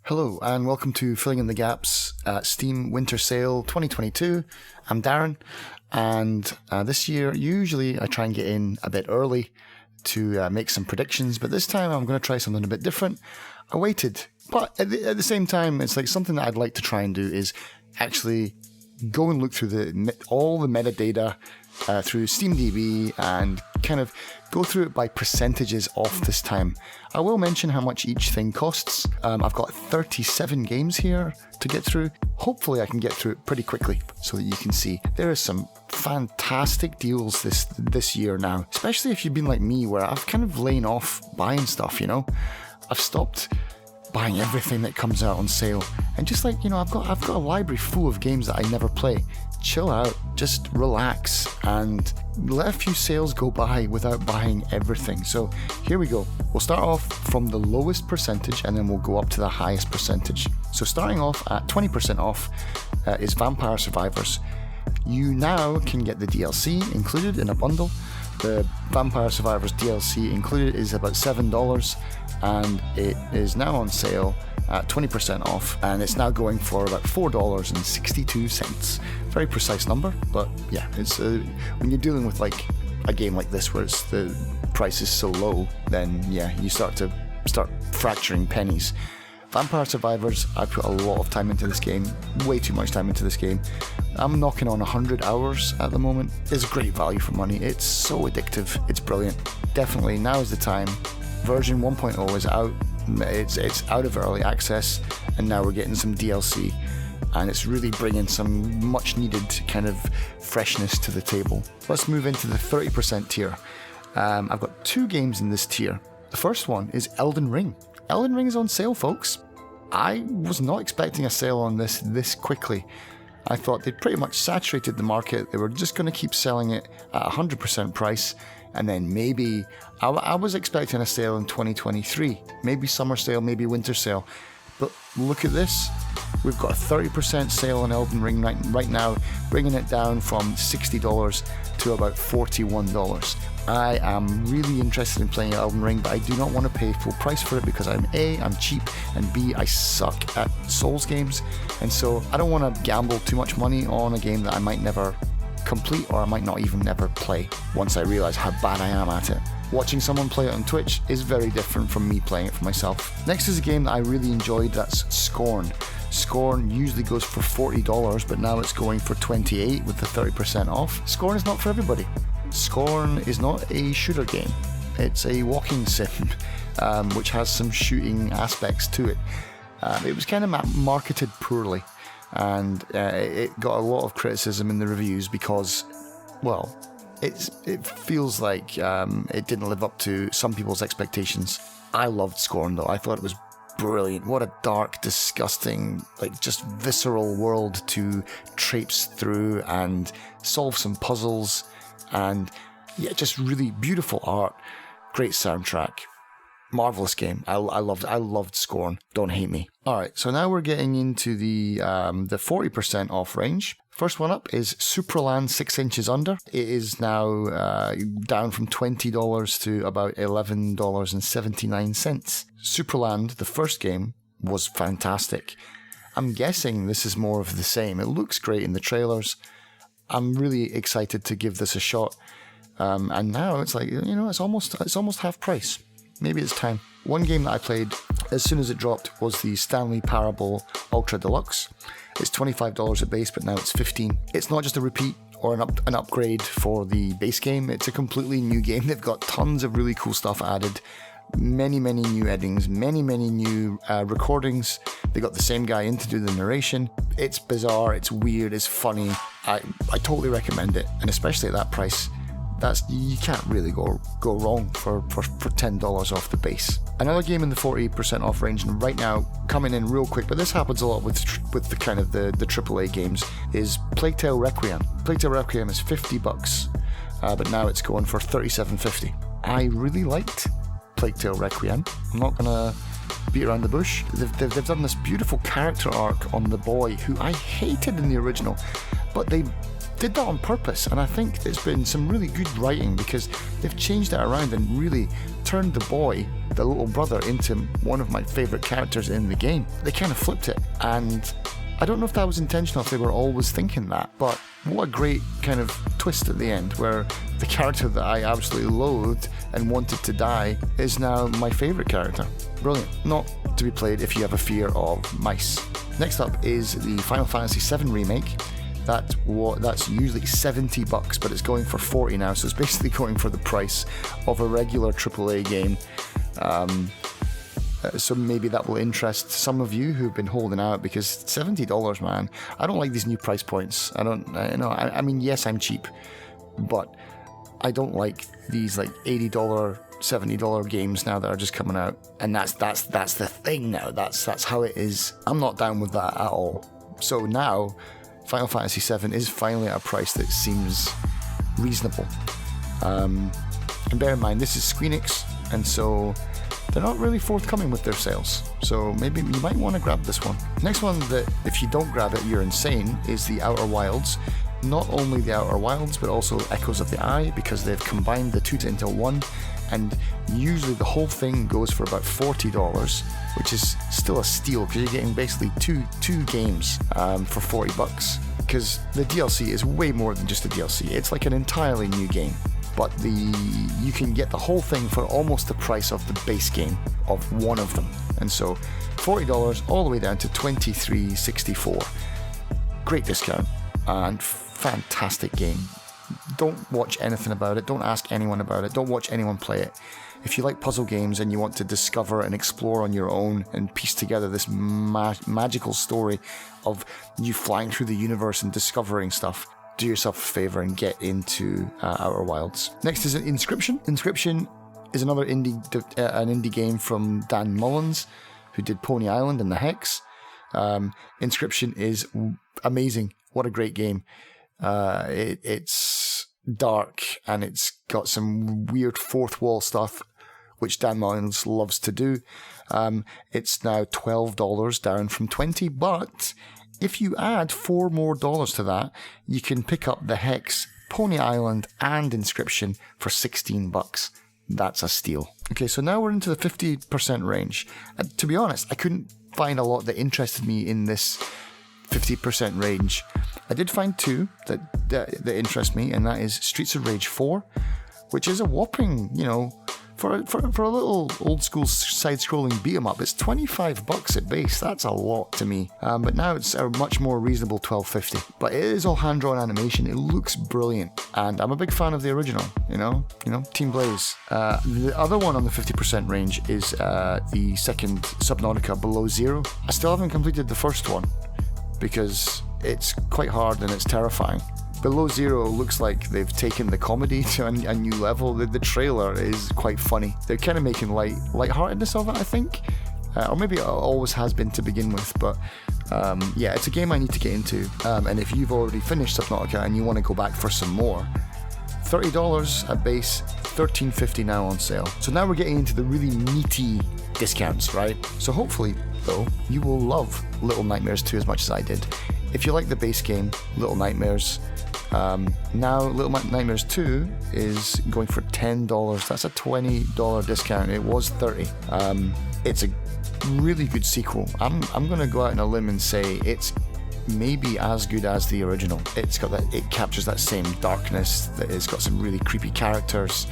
Hello and welcome to Filling in the Gaps Steam Winter Sale 2022. I'm Darren, and this year usually I try and get in a bit early to make some predictions, but this time I'm going to try something a bit different. I waited, but at the same time it's like something that I'd like to try and do is actually go and look through all the metadata through SteamDB and kind of go through it by percentages off this time. I will mention how much each thing costs. I've got 37 games here to get through. Hopefully I can get through it pretty quickly so that you can see there are some fantastic deals this year now, especially if you've been like me where I've kind of lain off buying stuff, you know. I've stopped buying everything that comes out on sale, and just like, you know, I've got a library full of games that I never play. Chill out, just relax and let a few sales go by without buying everything. So here we go. We'll start off from the lowest percentage and then we'll go up to the highest percentage. So starting off at 20% off is Vampire Survivors. You now can get the DLC included in a bundle. The Vampire Survivors DLC included is about $7, and it is now on sale at 20% off, and it's now going for about $4.62. Very precise number, but yeah, it's when you're dealing with like a game like this where the price is so low, then yeah, you start fracturing pennies. Vampire Survivors, I put a lot of time into this game, way too much time into this game. I'm knocking on 100 hours at the moment. It's great value for money. It's so addictive. It's brilliant. Definitely, now is the time. Version 1.0 is out. It's out of early access, and now we're getting some DLC, and it's really bringing some much needed kind of freshness to the table. Let's move into the 30% tier. I've got two games in this tier. The first one is Elden Ring. Elden Ring is on sale, folks. I was not expecting a sale on this quickly. I thought they'd pretty much saturated the market. They were just going to keep selling it at 100% price, and then maybe I was expecting a sale in 2023, maybe summer sale, maybe winter sale. But look at this. We've got a 30% sale on Elden Ring right now, bringing it down from $60 to about $41. I am really interested in playing Elden Ring, but I do not want to pay full price for it because I'm cheap, and B, I suck at Souls games, and so I don't want to gamble too much money on a game that I might never complete, or I might not even never play once I realise how bad I am at it. Watching someone play it on Twitch is very different from me playing it for myself. Next is a game that I really enjoyed, that's Scorn. Scorn usually goes for $40, but now it's going for $28 with the 30% off. Scorn is not for everybody. Scorn is not a shooter game. It's a walking sim, which has some shooting aspects to it. It was kind of marketed poorly, and it got a lot of criticism in the reviews because, well, it feels like it didn't live up to some people's expectations. I loved Scorn though. I thought it was brilliant. What a dark, disgusting, like just visceral world to traipse through and solve some puzzles, and yeah, just really beautiful art, great soundtrack, marvelous game. I loved Scorn. Don't hate me. All right, so now we're getting into the 40% off range. First one up is Supraland 6 Inches Under. It is now down from $20 to about $11.79. Supraland, the first game, was fantastic. I'm guessing this is more of the same. It looks great in the trailers. I'm really excited to give this a shot. And now it's like, you know, it's almost half price. Maybe it's time. One game that I played as soon as it dropped was the Stanley Parable Ultra Deluxe. It's $25 at base, but now it's $15. It's not just a repeat or an upgrade for the base game. It's a completely new game. They've got tons of really cool stuff added. Many new endings, many new recordings. They got the same guy in to do the narration. It's bizarre, it's weird, it's funny. I totally recommend it, and especially at that price, you can't really go wrong for $10 off the base. Another game in the 40% off range, and right now coming in real quick, but this happens a lot with the kind of the AAA games, is Plague Tale Requiem. Plague Tale Requiem is $50, but now it's going for $37.50. I really liked Plague Tale Requiem. I'm not gonna beat around the bush. They've done this beautiful character arc on the boy who I hated in the original, but they did that on purpose, and I think it's been some really good writing because they've changed it around and really turned the boy, the little brother, into one of my favourite characters in the game. They kind of flipped it, and I don't know if that was intentional, if they were always thinking that, but what a great kind of twist at the end where the character that I absolutely loathed and wanted to die is now my favourite character. Brilliant. Not to be played if you have a fear of mice. Next up is the Final Fantasy VII Remake. That's usually $70, but it's going for $40 now, so it's basically going for the price of a regular AAA game. So maybe that will interest some of you who've been holding out, because $70, man. I don't like these new price points. I mean, yes, I'm cheap, but I don't like these like $80, $70 games now that are just coming out, and that's the thing now. That's how it is. I'm not down with that at all. So now, Final Fantasy VII is finally at a price that seems reasonable. And bear in mind, this is Squeenix, and so they're not really forthcoming with their sales, so maybe you might want to grab this one. Next one that, if you don't grab it, you're insane, is the Outer Wilds. Not only the Outer Wilds, but also Echoes of the Eye, because they've combined the two into one, and usually the whole thing goes for about $40, which is still a steal, because you're getting basically two games for $40, because the DLC is way more than just a DLC. It's like an entirely new game. But you can get the whole thing for almost the price of the base game of one of them. And so $40 all the way down to $23.64. Great discount and fantastic game. Don't watch anything about it. Don't ask anyone about it. Don't watch anyone play it. If you like puzzle games and you want to discover and explore on your own and piece together this magical story of you flying through the universe and discovering stuff, do yourself a favour and get into Outer Wilds. Next is Inscryption. Inscryption is another indie game from Dan Mullins, who did Pony Island and The Hex. Inscryption is amazing. What a great game. It's dark and it's got some weird fourth wall stuff, which Dan Mullins loves to do. It's now $12, down from $20, but if you add $4 more to that, you can pick up The Hex, Pony Island, and Inscryption for $16. That's a steal. Okay, so now we're into the 50% range. To be honest, I couldn't find a lot that interested me in this 50% range. I did find two that interest me, and that is Streets of Rage 4, which is a whopping, for a little old school side-scrolling beat-em-up, it's $25 at base. That's a lot to me. But now it's a much more reasonable $12.50. But it is all hand-drawn animation. It looks brilliant, and I'm a big fan of the original. Team Blaze. The other one on the 50% range is the second Subnautica, Below Zero. I still haven't completed the first one because it's quite hard and it's terrifying. Below Zero looks like they've taken the comedy to a new level. The trailer is quite funny. They're kind of making lightheartedness of it, I think. Or maybe it always has been to begin with. But it's a game I need to get into. And if you've already finished Subnautica and you want to go back for some more, $30 at base, $13.50 now on sale. So now we're getting into the really meaty discounts, right? So hopefully, though, you will love Little Nightmares 2 as much as I did. If you like the base game, Little Nightmares, now Little Nightmares 2 is going for $10. That's a $20 discount. It was $30. It's a really good sequel. I'm going to go out on a limb and say it's maybe as good as the original. It captures that same darkness. It's got some really creepy characters.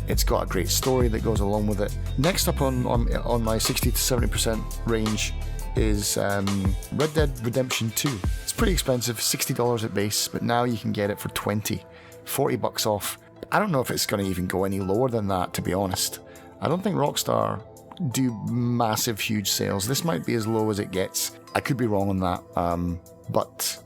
It's got a great story that goes along with it. Next up on my 60 to 70% range is Red Dead Redemption 2. It's pretty expensive, $60 at base, but now you can get it for $40 off. I don't know if it's going to even go any lower than that, to be honest. I don't think Rockstar do massive, huge sales. This might be as low as it gets. I could be wrong on that, but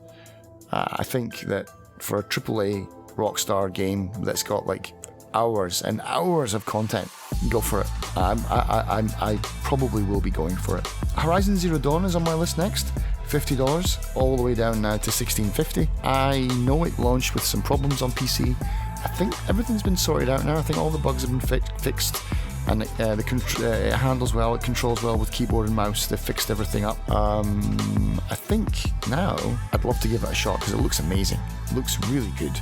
I think that for a AAA Rockstar game that's got like hours and hours of content, go for it. I probably will be going for it. Horizon Zero Dawn is on my list next. $50, all the way down now to $16.50. I know it launched with some problems on PC. I think everything's been sorted out now. I think all the bugs have been fixed. and it handles well, it controls well with keyboard and mouse. They've fixed everything up. I think now I'd love to give it a shot because it looks amazing. It looks really good.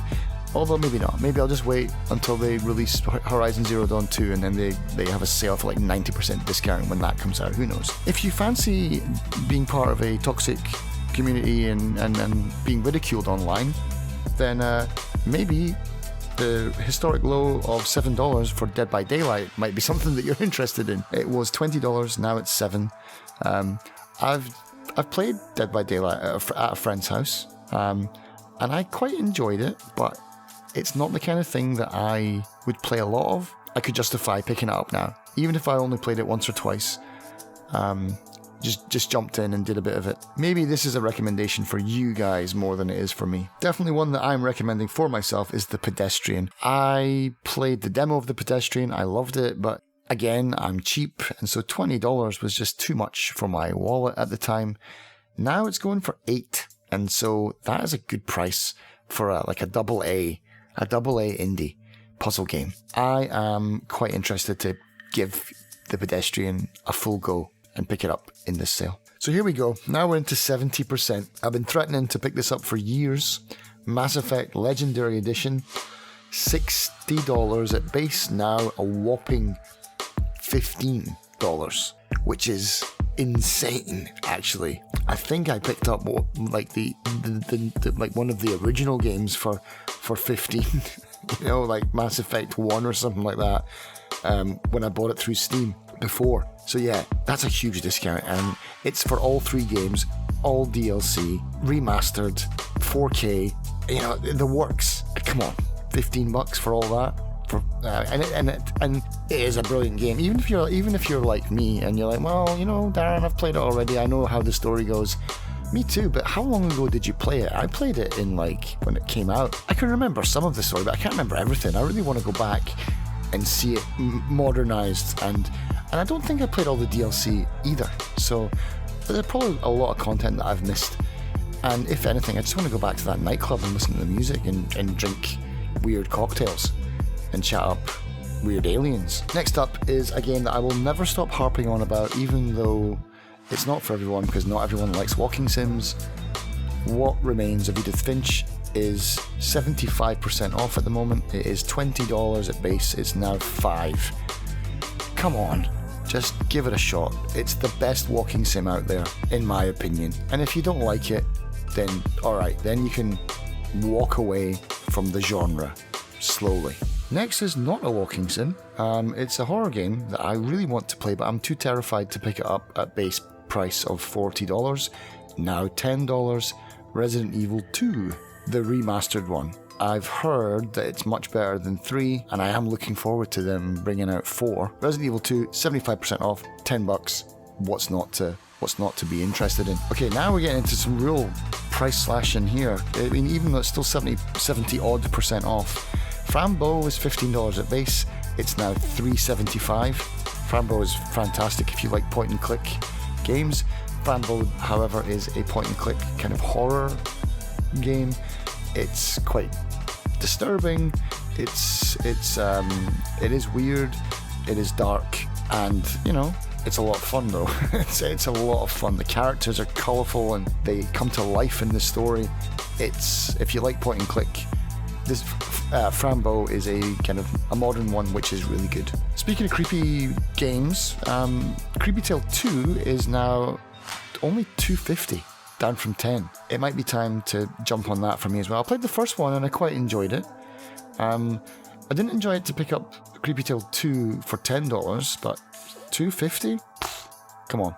Although maybe not. Maybe I'll just wait until they release Horizon Zero Dawn 2 and then they have a sale for like 90% discount when that comes out. Who knows? If you fancy being part of a toxic community and being ridiculed online, then maybe the historic low of $7 for Dead by Daylight might be something that you're interested in. It was $20, now it's $7. I've played Dead by Daylight at a friend's house, and I quite enjoyed it, but it's not the kind of thing that I would play a lot of. I could justify picking it up now, even if I only played it once or twice. Just jumped in and did a bit of it. Maybe this is a recommendation for you guys more than it is for me. Definitely one that I'm recommending for myself is the Pedestrian. I played the demo of the Pedestrian, I loved it, but again, I'm cheap, and so $20 was just too much for my wallet at the time. Now it's going for $8, and so that is a good price for a double A indie puzzle game. I am quite interested to give the Pedestrian a full go and pick it up in this sale. So here we go. Now we're into 70%. I've been threatening to pick this up for years. Mass Effect Legendary Edition, $60 at base, now a whopping $15, which is insane, actually. I think I picked up like the one of the original games for 15, you know, like Mass Effect 1 or something like that, when I bought it through Steam before. So yeah, that's a huge discount, and it's for all 3 games, all DLC, remastered, 4K, you know, the works. Come on, $15 for all that. And it is a brilliant game. Even if you're like me and you're like, well, you know, Darren, I've played it already. I know how the story goes. Me too. But how long ago did you play it? I played it in when it came out. I can remember some of the story, but I can't remember everything. I really want to go back and see it modernized, and I don't think I played all the DLC either. So there's probably a lot of content that I've missed. And if anything, I just want to go back to that nightclub and listen to the music and drink weird cocktails and chat up weird aliens. Next up is a game that I will never stop harping on about, even though it's not for everyone, because not everyone likes walking sims. What Remains of Edith Finch is 75% off at the moment. It is $20 at base. It's now $5. Come on, just give it a shot. It's the best walking sim out there, in my opinion. And if you don't like it, then alright, then you can walk away from the genre slowly. Next is not a walking sim. It's a horror game that I really want to play, but I'm too terrified to pick it up at base price of $40. Now $10. Resident Evil 2, the remastered one. I've heard that it's much better than 3, and I am looking forward to them bringing out 4. Resident Evil 2, 75% off, $10. What's not to be interested in? Okay, now we're getting into some real price slashing here. I mean, even though it's still 70 odd percent off. Fran Bow is $15 at base. It's now $3.75. Fran Bow is fantastic if you like point and click games. Fran Bow, however, is a point and click kind of horror game. It's quite disturbing. It is weird. It is dark, and you know, it's a lot of fun though. it's a lot of fun. The characters are colourful and they come to life in the story. If you like point and click, this Fran Bow is a kind of a modern one, which is really good. Speaking of creepy games, Creepy Tale 2 is now only $2.50, down from $10. It might be time to jump on that for me as well. I played the first one and I quite enjoyed it. I didn't enjoy it to pick up Creepy Tale 2 for $10, but $2.50? Come on.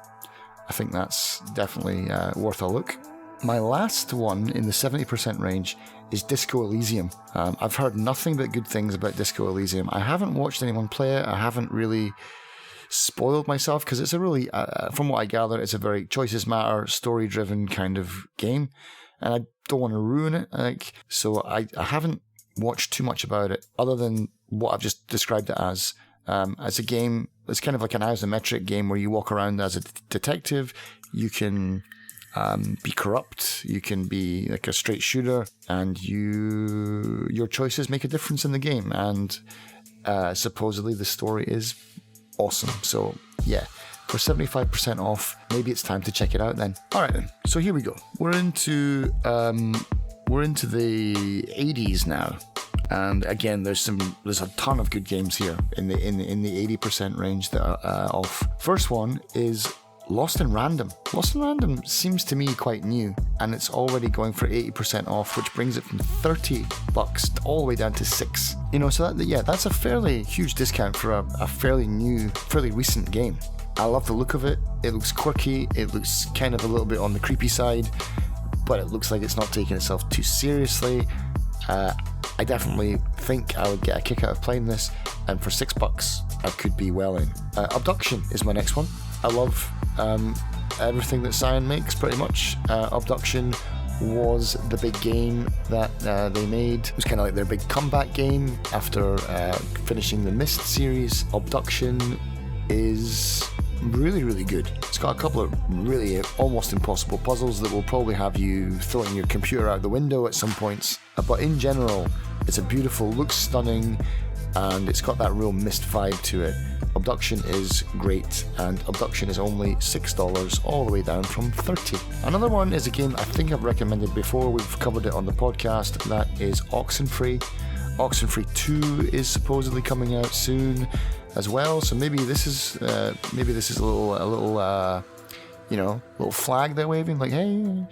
I think that's definitely worth a look. My last one in the 70% range is Disco Elysium. I've heard nothing but good things about Disco Elysium. I haven't watched anyone play it. I haven't really spoiled myself because it's a really, from what I gather, it's a very choices matter, story-driven kind of game, and I don't want to ruin it. So I haven't watched too much about it other than what I've just described it as a game. It's kind of like an isometric game where you walk around as a detective. You can be corrupt, you can be like a straight shooter, and your choices make a difference in the game. And supposedly the story is awesome. So yeah, for 75% off, maybe it's time to check it out then. All right then, so here we go. We're into the 80s now. And again, there's a ton of good games here in the 80% range that are off. First one is Lost in Random. Lost in Random seems to me quite new, and it's already going for 80% off, which brings it from $30 all the way down to $6. So that's a fairly huge discount for a fairly new, fairly recent game. I love the look of it. It looks quirky. It looks kind of a little bit on the creepy side, but it looks like it's not taking itself too seriously. I definitely think I would get a kick out of playing this, and for $6 I could be well in. Abduction is my next one. I love everything that Cyan makes, pretty much. Obduction was the big game that they made. It was kind of like their big comeback game after finishing the Myst series. Abduction is really, really good. It's got a couple of really almost impossible puzzles that will probably have you throwing your computer out the window at some points. But in general, it's a beautiful, looks stunning, and it's got that real Myst vibe to it. Abduction is great, and Abduction is only $6 all the way down from $30. Another one is a game I think I've recommended before. We've covered it on the podcast. That is Oxenfree. Oxenfree 2 is supposedly coming out soon as well, so maybe this is a little flag they're waving, like, hey,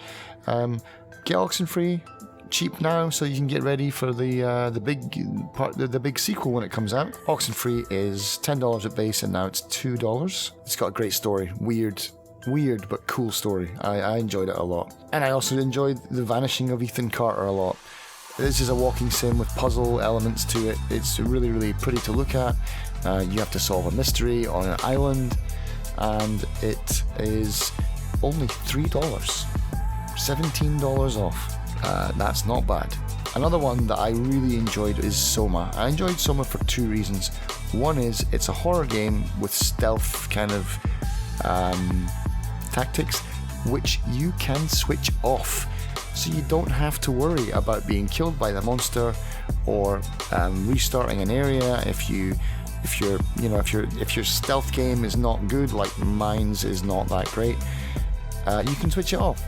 get Oxenfree cheap now so you can get ready for the big sequel when it comes out. Oxenfree is $10 at base, and now it's $2. It's got a great story, weird but cool story. I enjoyed it a lot, and I also enjoyed the Vanishing of Ethen Carter a lot. This is a walking sim with puzzle elements to it. It's really, really pretty to look at. You have to solve a mystery on an island, and it is only $3, $17 off. That's not bad. Another one that I really enjoyed is SOMA. I enjoyed SOMA for two reasons. One is it's a horror game with stealth kind of tactics, which you can switch off, so you don't have to worry about being killed by the monster or restarting an area if your stealth game is not good, like mine's is not that great. You can switch it off,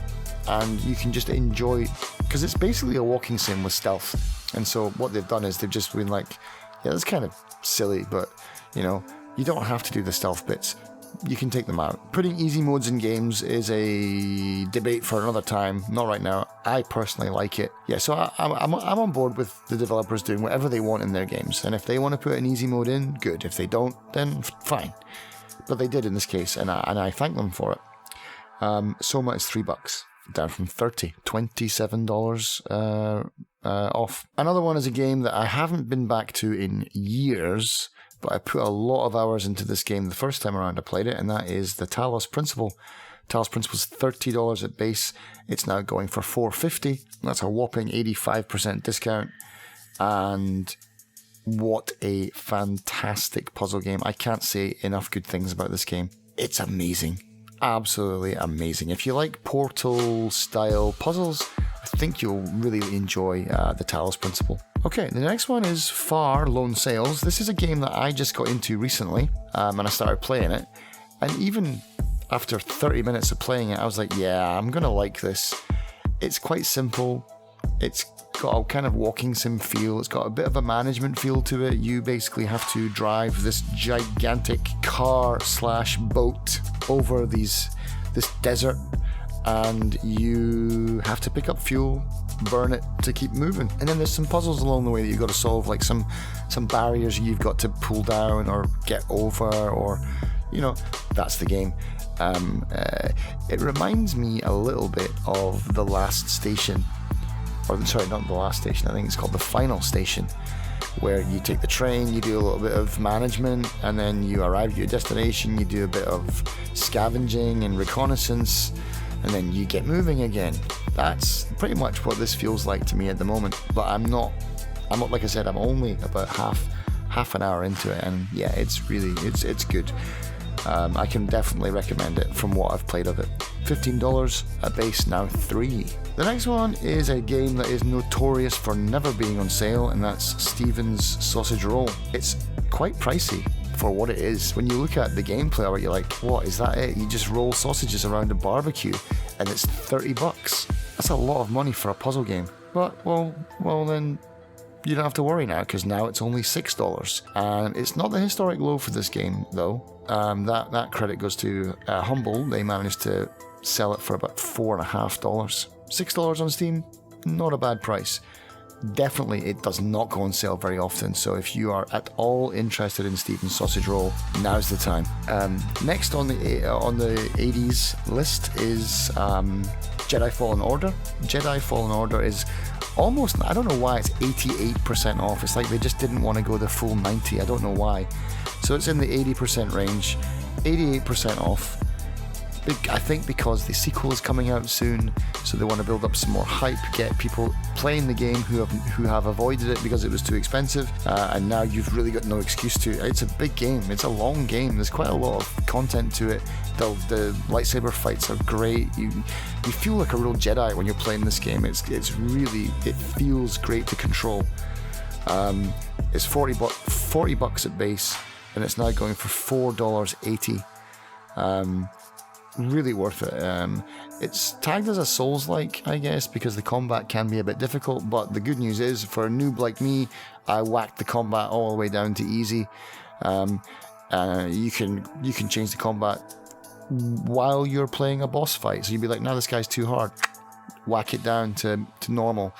and you can just enjoy, because it's basically a walking sim with stealth. And so what they've done is they've just been like, yeah, that's kind of silly, but you don't have to do the stealth bits. You can take them out. Putting easy modes in games is a debate for another time, not right now. I personally like it. Yeah, so I'm on board with the developers doing whatever they want in their games, and if they want to put an easy mode in, good. If they don't, then fine. But they did in this case, and I thank them for it. SOMA is $3, down from $30, $27 off. Another one is a game that I haven't been back to in years, but I put a lot of hours into this game the first time around I played it, and that is the Talos Principle. Talos Principle is $30 at base. It's now going for $4.50. That's a whopping 85% discount. And what a fantastic puzzle game. I can't say enough good things about this game. It's amazing. Absolutely amazing. If you like Portal-style puzzles, I think you'll really enjoy the Talos Principle. Okay, the next one is Far Lone Sails. This is a game that I just got into recently, and I started playing it. And even after 30 minutes of playing it, I was like, yeah, I'm going to like this. It's quite simple. It's got a kind of walking sim feel. It's got a bit of a management feel to it. You basically have to drive this gigantic car/boat over this desert, and you have to pick up fuel, burn it to keep moving. And then there's some puzzles along the way that you've got to solve, like some barriers you've got to pull down or get over, or that's the game. It reminds me a little bit of The Last Station, or sorry, not The Last Station, I think it's called The Final Station, where you take the train, you do a little bit of management, and then you arrive at your destination, you do a bit of scavenging and reconnaissance, and then you get moving again. That's pretty much what this feels like to me at the moment. But I'm not like I said, I'm only about half an hour into it, and yeah, it's good. I can definitely recommend it from what I've played of it. $15 at base, now $3. The next one is a game that is notorious for never being on sale, and that's Steven's Sausage Roll. It's quite pricey for what it is. When you look at the gameplay of it, you're like, what, is that it? You just roll sausages around a barbecue and it's $30. That's a lot of money for a puzzle game. But, well then, you don't have to worry now, because now it's only $6. And it's not the historic low for this game, though. That credit goes to Humble. They managed to sell it for about $4.50. $6 on Steam, not a bad price. Definitely, it does not go on sale very often, so if you are at all interested in Steven's Sausage Roll, now's the time. Next on the 80s list is Jedi Fallen Order. Jedi Fallen Order is almost, I don't know why it's 88% off. It's like they just didn't want to go the full 90. I don't know why. So it's in the 80% range, 88% off. I think because the sequel is coming out soon, so they want to build up some more hype, get people playing the game who have avoided it because it was too expensive, and now you've really got no excuse to. It's a big game, it's a long game, there's quite a lot of content to it. The lightsaber fights are great. You feel like a real Jedi when you're playing this game. It feels great to control. It's $40 at base, and it's now going for $4.80. Really worth it. It's tagged as a Souls-like, I guess, because the combat can be a bit difficult, but the good news is, for a noob like me, I whacked the combat all the way down to easy. You can change the combat while you're playing a boss fight, so you'd be like, nah, this guy's too hard. Whack it down to normal.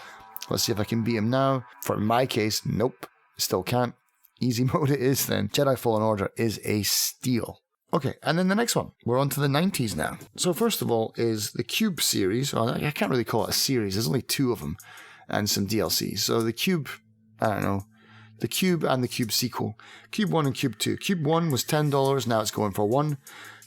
Let's see if I can beat him now. For my case, nope, still can't. Easy mode it is then. Jedi Fallen Order is a steal. Okay, and then the next one. We're on to the 90s now. So first of all is the QUBE series. Well, I can't really call it a series. There's only 2 of them and some DLC. So the QUBE, I don't know, the QUBE and the QUBE sequel. QUBE 1 and QUBE 2. QUBE 1 was $10, now it's going for $1.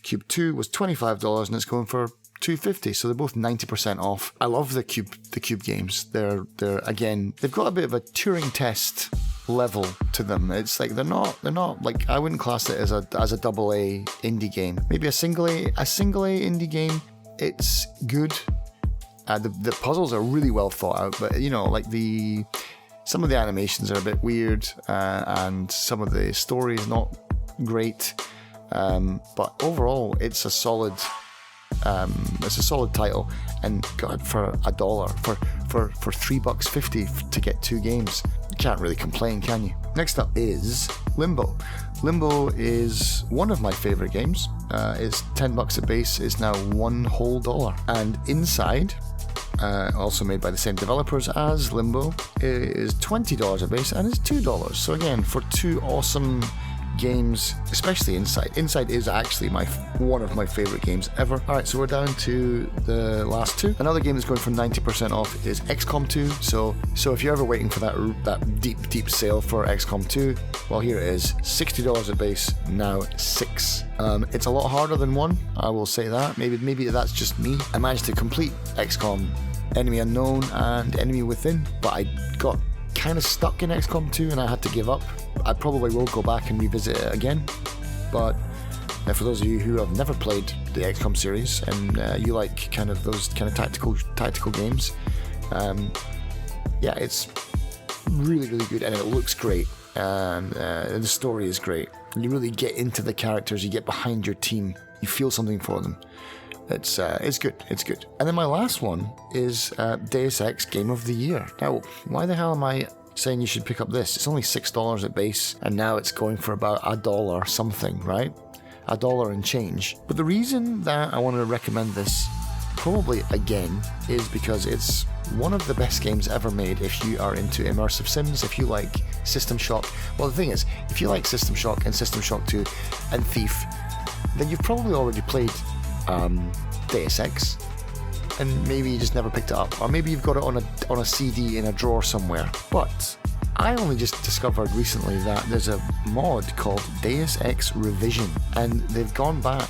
QUBE 2 was $25 and it's going for $2.50. So they're both 90% off. I love the QUBE games. They're again, they've got a bit of a Turing test level to them. It's like they're not like, I wouldn't class it as a double A indie game. Maybe a single A indie game. It's good. The puzzles are really well thought out, but like some of the animations are a bit weird, and some of the story is not great. But overall, it's a solid title, and God, for $1, for $3.50 to get 2 games, you can't really complain, can you? Next up is Limbo. Limbo is one of my favorite games. It's $10 at base. It's now $1 and Inside, also made by the same developers as Limbo, is $20 at base and it's $2. So again, for 2 awesome games, especially Inside. Inside is actually one of my favorite games ever. Alright, so we're down to the last 2. Another game that's going for 90% off is XCOM 2. So if you're ever waiting for that deep sale for XCOM 2, well, here it is. $60 at base, now $6. It's a lot harder than 1, I will say that. Maybe that's just me. I managed to complete XCOM Enemy Unknown and Enemy Within, but I got kind of stuck in XCOM 2 and I had to give up. I probably will go back and revisit it again, but for those of you who have never played the XCOM series and you like kind of those kind of tactical games, it's really, really good, and it looks great, and the story is great. You really get into the characters, you get behind your team, you feel something for them. It's good. And then my last one is Deus Ex Game of the Year. Now, why the hell am I saying you should pick up this? It's only $6 at base, and now it's going for about $1 something, right? $1 and change. But the reason that I want to recommend this, probably again, is because it's one of the best games ever made if you are into immersive sims, if you like System Shock. Well, the thing is, if you like System Shock and System Shock 2 and Thief, then you've probably already played Deus Ex, and maybe you just never picked it up, or maybe you've got it on a CD in a drawer somewhere. But I only just discovered recently that there's a mod called Deus Ex Revision, and they've gone back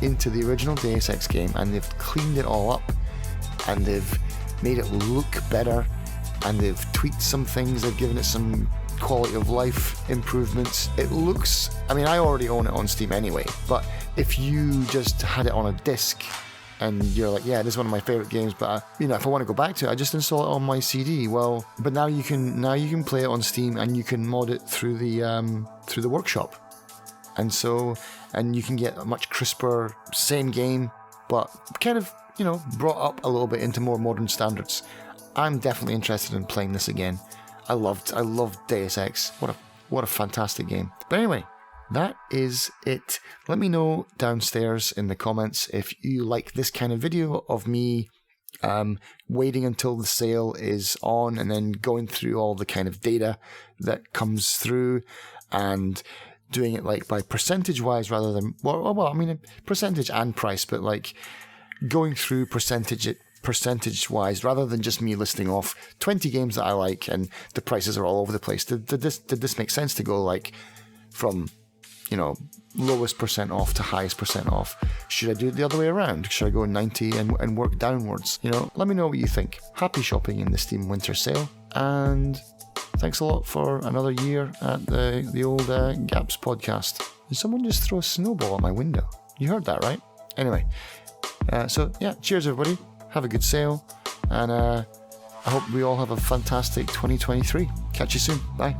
into the original Deus Ex game and they've cleaned it all up and they've made it look better, and they've tweaked some things, they've given it some quality of life improvements. It looks, I mean, I already own it on Steam anyway, but if you just had it on a disc and you're like, yeah, this is one of my favorite games, but if I want to go back to it, I just install it on my CD. Well, but now you can play it on Steam and you can mod it through the workshop. And you can get a much crisper, same game, but kind of, brought up a little bit into more modern standards. I'm definitely interested in playing this again. I loved Deus Ex. What a fantastic game. But anyway, that is it. Let me know downstairs in the comments if you like this kind of video of me waiting until the sale is on and then going through all the kind of data that comes through and doing it like by percentage wise rather than, percentage and price, but like going through percentage wise rather than just me listing off 20 games that I like and the prices are all over the place. Did this make sense to go like from, lowest percent off to highest percent off? Should I do it the other way around? Should I go 90 and work downwards? Let me know what you think. Happy shopping in the Steam Winter Sale, and thanks a lot for another year at the old Gaps podcast. Did someone just throw a snowball at my window? You heard that, right? Anyway, cheers everybody. Have a good sale, and I hope we all have a fantastic 2023. Catch you soon. Bye.